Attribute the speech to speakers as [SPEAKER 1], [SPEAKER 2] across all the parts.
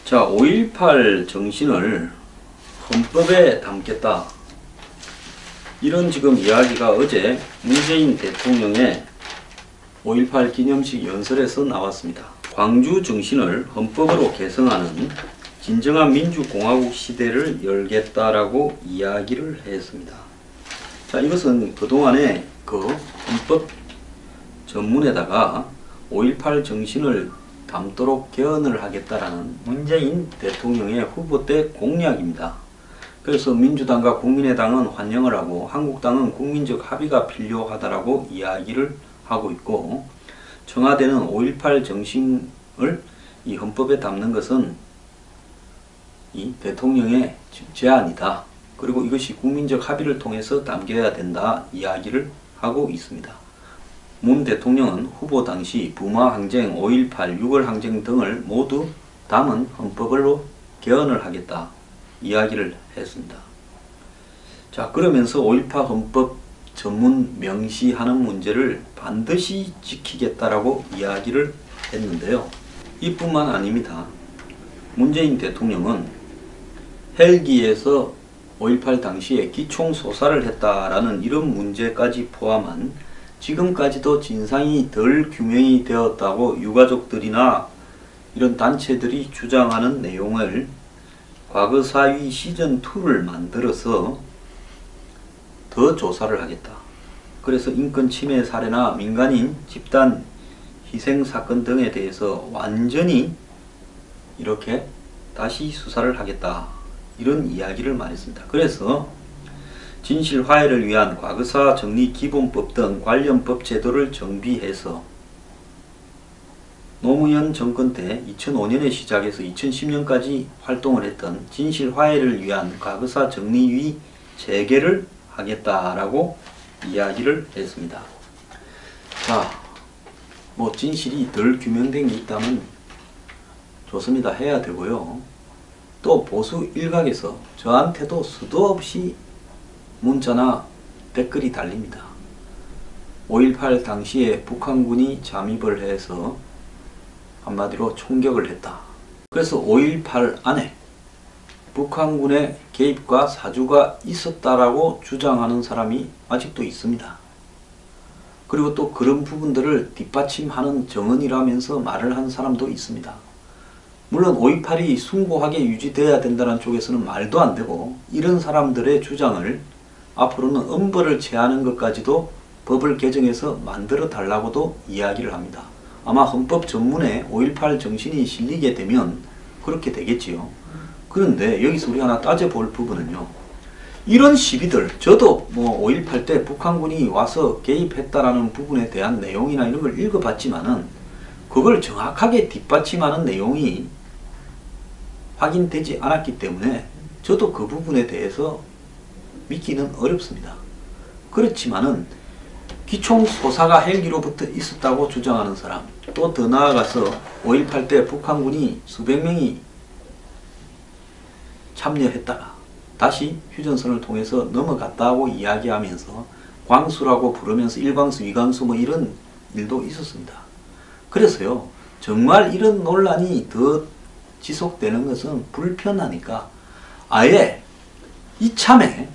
[SPEAKER 1] 자, 5.18 정신을 헌법에 담겠다. 이런 지금 이야기가 어제 문재인 대통령의 5.18 기념식 연설에서 나왔습니다. 광주 정신을 헌법으로 개성하는 진정한 민주공화국 시대를 열겠다라고 이야기를 했습니다. 자, 이것은 그동안에 그 헌법 전문에다가 5.18 정신을 담도록 개헌을 하겠다라는 문재인 대통령의 후보 때 공약입니다. 그래서 민주당과 국민의당은 환영을 하고 한국당은 국민적 합의가 필요하다라고 이야기를 하고 있고, 청와대는 5.18 정신을 이 헌법에 담는 것은 이 대통령의 제안이다. 그리고 이것이 국민적 합의를 통해서 담겨야 된다 이야기를 하고 있습니다. 문 대통령은 후보 당시 부마 항쟁, 5.18, 6월 항쟁 등을 모두 담은 헌법으로 개헌을 하겠다 이야기를 했습니다. 자, 그러면서 5.18 헌법 전문 명시하는 문제를 반드시 지키겠다라고 이야기를 했는데요. 이뿐만 아닙니다. 문재인 대통령은 헬기에서 5.18 당시에 기총소사를 했다라는 이런 문제까지 포함한 지금까지도 진상이 덜 규명이 되었다고 유가족들이나 이런 단체들이 주장하는 내용을 과거사위 시즌2를 만들어서 더 조사를 하겠다. 그래서 인권 침해 사례나 민간인 집단 희생 사건 등에 대해서 완전히 이렇게 다시 수사를 하겠다. 이런 이야기를 말했습니다. 그래서 진실 화해를 위한 과거사 정리 기본법 등 관련 법 제도를 정비해서 노무현 정권 때 2005년에 시작해서 2010년까지 활동을 했던 진실 화해를 위한 과거사 정리위 재개를 하겠다라고 이야기를 했습니다. 자, 뭐 진실이 덜 규명된 게 있다면 좋습니다. 해야 되고요. 또 보수 일각에서 저한테도 수도 없이 문자나 댓글이 달립니다. 5.18 당시에 북한군이 잠입을 해서 한마디로 총격을 했다. 그래서 5.18 안에 북한군의 개입과 사주가 있었다라고 주장하는 사람이 아직도 있습니다. 그리고 또 그런 부분들을 뒷받침하는 정언이라면서 말을 한 사람도 있습니다. 물론 5.18이 숭고하게 유지되어야 된다는 쪽에서는 말도 안 되고, 이런 사람들의 주장을 앞으로는 엄벌을 체하는 것까지도 법을 개정해서 만들어 달라고도 이야기를 합니다. 아마 헌법 전문에 5.18 정신이 실리게 되면 그렇게 되겠지요. 그런데 여기서 우리 하나 따져볼 부분은요, 이런 시비들, 저도 뭐 5.18 때 북한군이 와서 개입했다라는 부분에 대한 내용이나 이런 걸 읽어봤지만은 그걸 정확하게 뒷받침하는 내용이 확인되지 않았기 때문에 저도 그 부분에 대해서 믿기는 어렵습니다. 그렇지만은 기총소사가 헬기로부터 있었다고 주장하는 사람, 또 더 나아가서 5.18 때 북한군이 수백 명이 참여했다가 다시 휴전선을 통해서 넘어갔다고 이야기하면서 광수라고 부르면서 일광수, 이광수 뭐 이런 일도 있었습니다. 그래서요, 정말 이런 논란이 더 지속되는 것은 불편하니까 아예 이참에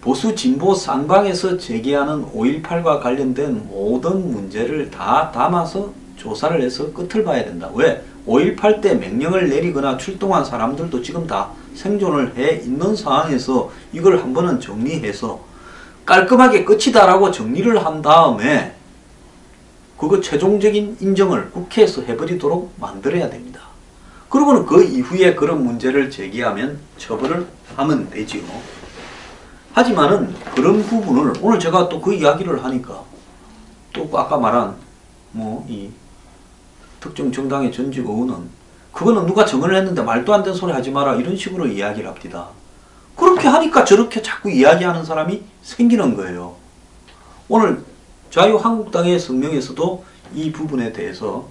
[SPEAKER 1] 보수 진보 쌍방에서 제기하는 5.18과 관련된 모든 문제를 다 담아서 조사를 해서 끝을 봐야 된다. 왜? 5.18 때 명령을 내리거나 출동한 사람들도 지금 다 생존을 해 있는 상황에서 이걸 한 번은 정리해서 깔끔하게 끝이다라고 정리를 한 다음에 그거 최종적인 인정을 국회에서 해버리도록 만들어야 됩니다. 그러고는 그 이후에 그런 문제를 제기하면 처벌을 하면 되지요. 하지만은 그런 부분을 오늘 제가 또 그 이야기를 하니까 또 아까 말한 뭐 이 특정 정당의 전직 의원은 그거는 누가 정언을 했는데 말도 안 되는 소리 하지 마라 이런 식으로 이야기를 합니다. 그렇게 하니까 저렇게 자꾸 이야기하는 사람이 생기는 거예요. 오늘 자유한국당의 성명에서도 이 부분에 대해서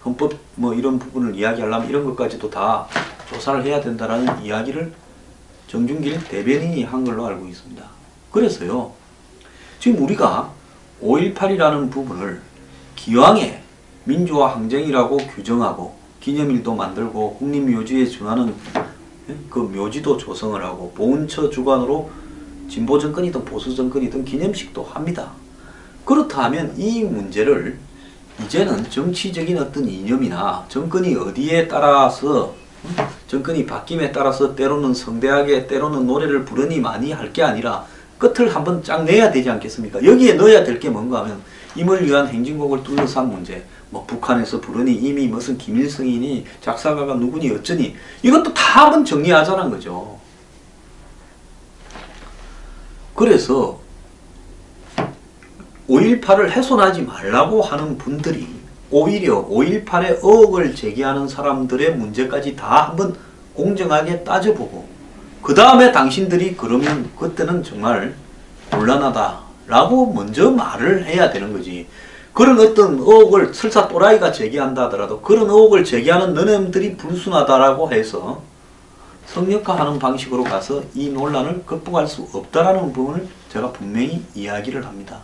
[SPEAKER 1] 헌법 뭐 이런 부분을 이야기하려면 이런 것까지도 다 조사를 해야 된다라는 이야기를 정준길 대변인이 한 걸로 알고 있습니다. 그래서요, 지금 우리가 5.18이라는 부분을 기왕에 민주화 항쟁이라고 규정하고 기념일도 만들고 국립묘지에 준하는 그 묘지도 조성을 하고 보훈처 주관으로 진보 정권이든 보수 정권이든 기념식도 합니다. 그렇다 하면 이 문제를 이제는 정치적인 어떤 이념이나 정권이 어디에 따라서 정권이 바뀜에 따라서 때로는 성대하게 때로는 노래를 부르니 많이 할 게 아니라 끝을 한번 쫙 내야 되지 않겠습니까? 여기에 넣어야 될 게 뭔가 하면 임을 위한 행진곡을 둘러싼 문제, 뭐 북한에서 부르니 이미 무슨 김일성이니 작사가가 누구니 어쩌니 이것도 다 한번 정리하자는 거죠. 그래서 5.18을 훼손하지 말라고 하는 분들이 오히려 5.18에 의혹을 제기하는 사람들의 문제까지 다 한번 공정하게 따져보고 그 다음에 당신들이 그러면 그때는 정말 곤란하다라고 먼저 말을 해야 되는 거지. 그런 어떤 의혹을 설사 또라이가 제기한다 하더라도 그런 의혹을 제기하는 너네들이 불순하다라고 해서 성역화하는 방식으로 가서 이 논란을 극복할 수 없다라는 부분을 제가 분명히 이야기를 합니다.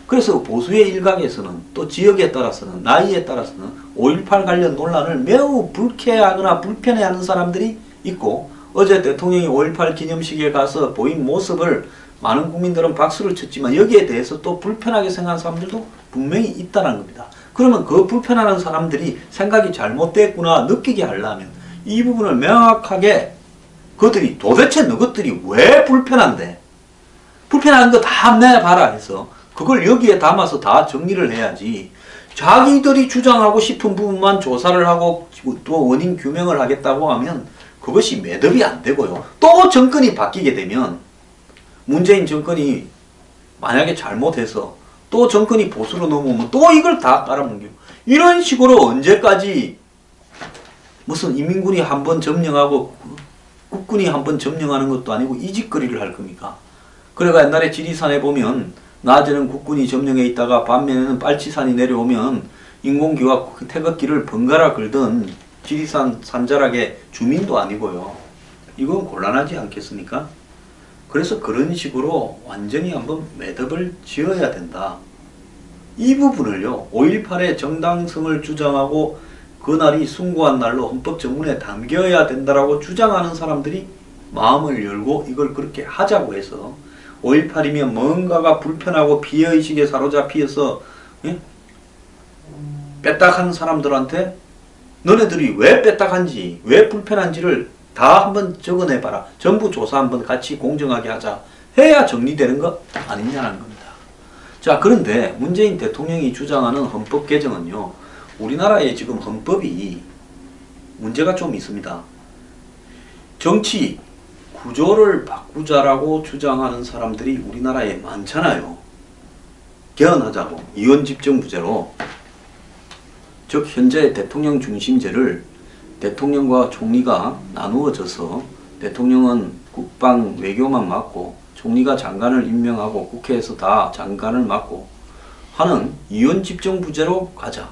[SPEAKER 1] 그래서 보수의 일각에서는 또 지역에 따라서는 나이에 따라서는 5.18 관련 논란을 매우 불쾌하거나 불편해하는 사람들이 있고 어제 대통령이 5.18 기념식에 가서 보인 모습을 많은 국민들은 박수를 쳤지만 여기에 대해서 또 불편하게 생각하는 사람들도 분명히 있다는 겁니다. 그러면 그 불편하는 사람들이 생각이 잘못됐구나 느끼게 하려면 이 부분을 명확하게 그들이 도대체 너희들이 왜 불편한데 불편한 거 다 내봐라 해서 그걸 여기에 담아서 다 정리를 해야지 자기들이 주장하고 싶은 부분만 조사를 하고 또 원인 규명을 하겠다고 하면 그것이 매듭이 안 되고요. 또 정권이 바뀌게 되면 문재인 정권이 만약에 잘못해서 또 정권이 보수로 넘어오면 또 이걸 다 깔아뭉개고 이런 식으로 언제까지 무슨 인민군이 한번 점령하고 국군이 한번 점령하는 것도 아니고 이 짓거리를 할 겁니까? 그래가 옛날에 지리산에 보면 낮에는 국군이 점령해 있다가 밤에는 빨치산이 내려오면 인공기와 태극기를 번갈아 걸던 지리산 산자락의 주민도 아니고요. 이건 곤란하지 않겠습니까? 그래서 그런 식으로 완전히 한번 매듭을 지어야 된다. 이 부분을요. 5.18의 정당성을 주장하고 그날이 숭고한 날로 헌법정문에 담겨야 된다라고 주장하는 사람들이 마음을 열고 이걸 그렇게 하자고 해서 5.18이면 뭔가가 불편하고 피해의식에 사로잡혀서 빼딱한 사람들한테 너네들이 왜 빼딱한지 왜 불편한지를 다 한번 적어내봐라. 전부 조사 한번 같이 공정하게 하자. 해야 정리되는 것 아니냐는 겁니다. 자, 그런데 문재인 대통령이 주장하는 헌법 개정은요. 우리나라의 지금 헌법이 문제가 좀 있습니다. 정치 구조를 바꾸자라고 주장하는 사람들이 우리나라에 많잖아요. 개헌하자고 이원집정부제로 즉 현재 대통령 중심제를 대통령과 총리가 나누어져서 대통령은 국방 외교만 맡고 총리가 장관을 임명하고 국회에서 다 장관을 맡고 하는 이원집정부제로 가자.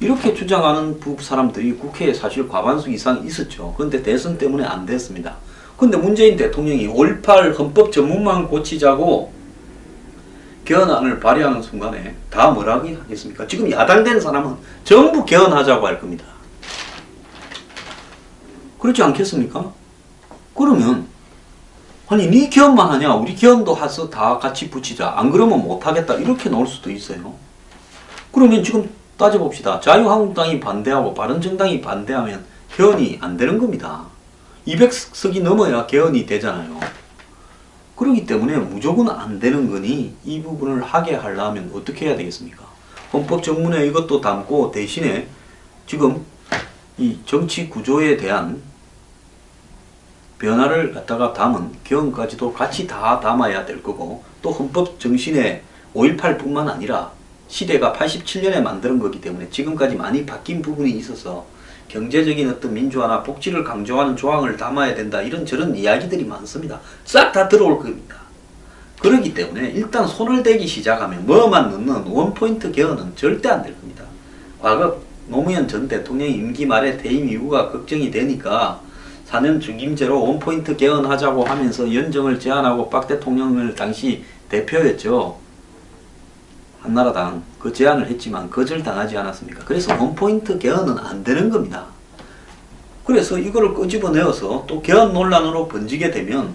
[SPEAKER 1] 이렇게 주장하는 사람들이 국회에 사실 과반수 이상 있었죠. 그런데 대선 때문에 안 됐습니다. 근데 문재인 대통령이 5.18 헌법 전문만 고치자고 개헌안을 발의하는 순간에 다 뭐라고 하겠습니까? 지금 야당된 사람은 전부 개헌하자고 할 겁니다. 그렇지 않겠습니까? 그러면 아니 니 개헌만 하냐? 우리 개헌도 해서 다 같이 붙이자. 안 그러면 못하겠다. 이렇게 나올 수도 있어요. 그러면 지금 따져봅시다. 자유한국당이 반대하고 바른정당이 반대하면 개헌이 안 되는 겁니다. 200석이 넘어야 개헌이 되잖아요. 그렇기 때문에 무조건 안 되는 거니 이 부분을 하게 하려면 어떻게 해야 되겠습니까? 헌법정문에 이것도 담고 대신에 지금 이 정치 구조에 대한 변화를 갖다가 담은 개헌까지도 같이 다 담아야 될 거고 또 헌법 정신에 5.18뿐만 아니라 시대가 87년에 만드는 거기 때문에 지금까지 많이 바뀐 부분이 있어서 경제적인 어떤 민주화나 복지를 강조하는 조항을 담아야 된다. 이런저런 이야기들이 많습니다. 싹 다 들어올 겁니다. 그렇기 때문에 일단 손을 대기 시작하면 뭐만 넣는 원포인트 개헌은 절대 안 될 겁니다. 과거 노무현 전 대통령 임기 말에 퇴임 이후가 걱정이 되니까 4년 중임제로 원포인트 개헌하자고 하면서 연정을 제안하고 박 대통령을 당시 대표였죠. 한나라당 그 제안을 했지만 거절당하지 않았습니까? 그래서 원포인트 개헌은 안 되는 겁니다. 그래서 이거를 끄집어내어서 또 개헌 논란으로 번지게 되면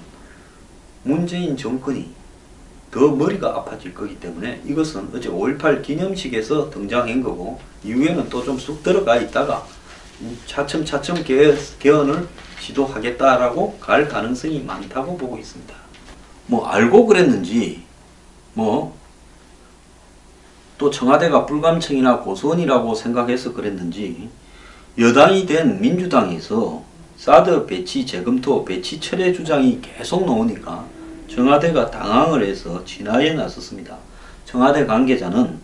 [SPEAKER 1] 문재인 정권이 더 머리가 아파질 거기 때문에 이것은 어제 5.18 기념식에서 등장한 거고 이후에는 또 좀 쑥 들어가 있다가 차츰차츰 개헌을 시도하겠다라고 갈 가능성이 많다고 보고 있습니다. 뭐 알고 그랬는지 뭐 또 청와대가 불감청이나 고소원이라고 생각해서 그랬는지 여당이 된 민주당에서 사드 배치 재검토 배치 철회 주장이 계속 나오니까 청와대가 당황을 해서 진화에 나섰습니다. 청와대 관계자는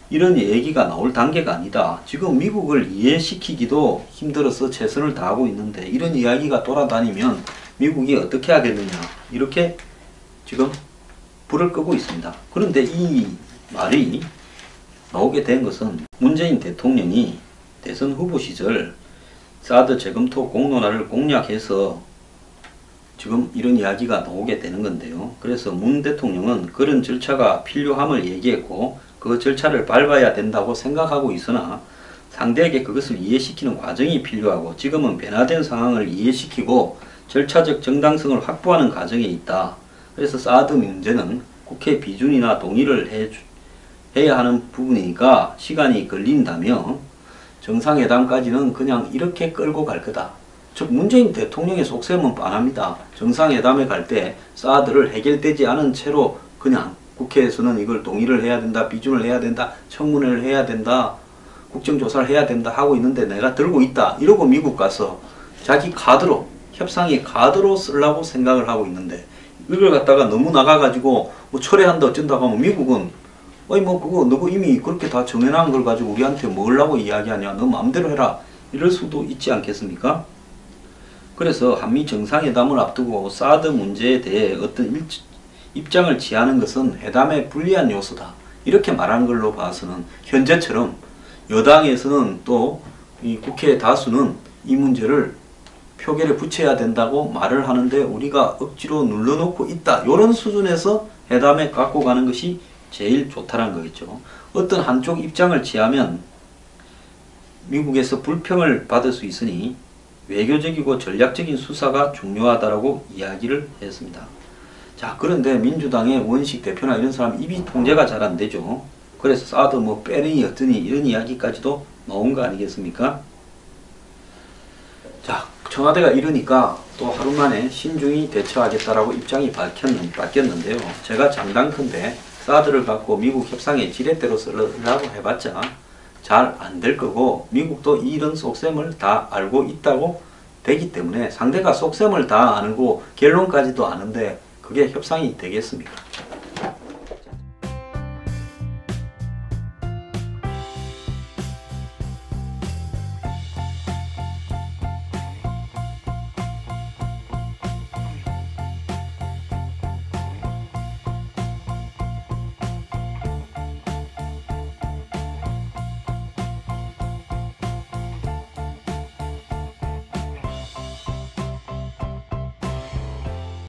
[SPEAKER 1] 이런 얘기가 나올 단계가 아니다. 지금 미국을 이해시키기도 힘들어서 최선을 다하고 있는데 이런 이야기가 돌아다니면 미국이 어떻게 하겠느냐 이렇게 지금 불을 끄고 있습니다. 그런데 이 말이 나오게 된 것은 문재인 대통령이 대선 후보 시절 사드 재검토 공론화를 공략해서 지금 이런 이야기가 나오게 되는 건데요. 그래서 문 대통령은 그런 절차가 필요함을 얘기했고 그 절차를 밟아야 된다고 생각하고 있으나 상대에게 그것을 이해시키는 과정이 필요하고 지금은 변화된 상황을 이해시키고 절차적 정당성을 확보하는 과정에 있다. 그래서 사드 문제는 국회 비준이나 동의를 해야 하는 부분이니까 시간이 걸린다며 정상회담까지는 그냥 이렇게 끌고 갈 거다. 즉 문재인 대통령의 속셈은 뻔합니다. 정상회담에 갈 때 사드를 해결되지 않은 채로 그냥 국회에서는 이걸 동의를 해야 된다, 비준을 해야 된다, 청문회를 해야 된다, 국정조사를 해야 된다 하고 있는데 내가 들고 있다 이러고 미국 가서 자기 카드로 협상의 카드로 쓰려고 생각을 하고 있는데 이걸 갖다가 너무 나가가지고 뭐 철회한다 어쩐다고 하면 미국은 어이 뭐 그거 너가 이미 그렇게 다 정해놓은 걸 가지고 우리한테 먹으려고 이야기하냐 너 마음대로 해라 이럴 수도 있지 않겠습니까? 그래서 한미 정상회담을 앞두고 사드 문제에 대해 어떤 입장을 취하는 것은 회담에 불리한 요소다 이렇게 말한 걸로 봐서는 현재처럼 여당에서는 또 이 국회 다수는 이 문제를 표결에 붙여야 된다고 말을 하는데 우리가 억지로 눌러놓고 있다 이런 수준에서 회담에 갖고 가는 것이 제일 좋다는 거겠죠. 어떤 한쪽 입장을 취하면 미국에서 불평을 받을 수 있으니 외교적이고 전략적인 수사가 중요하다라고 이야기를 했습니다. 자, 그런데 민주당의 원식 대표나 이런 사람 입이 통제가 잘 안 되죠. 그래서 사드 뭐 빼니 어떠니 이런 이야기까지도 나온 거 아니겠습니까? 자, 청와대가 이러니까 또 하루 만에 신중히 대처하겠다라고 입장이 바뀌었는데요. 제가 장담컨대 사드를 갖고 미국 협상의 지렛대로 쓰려고 해봤자 잘 안 될 거고 미국도 이런 속셈을 다 알고 있다고 되기 때문에 상대가 속셈을 다 아는 거 결론까지도 아는데 그게 협상이 되겠습니까?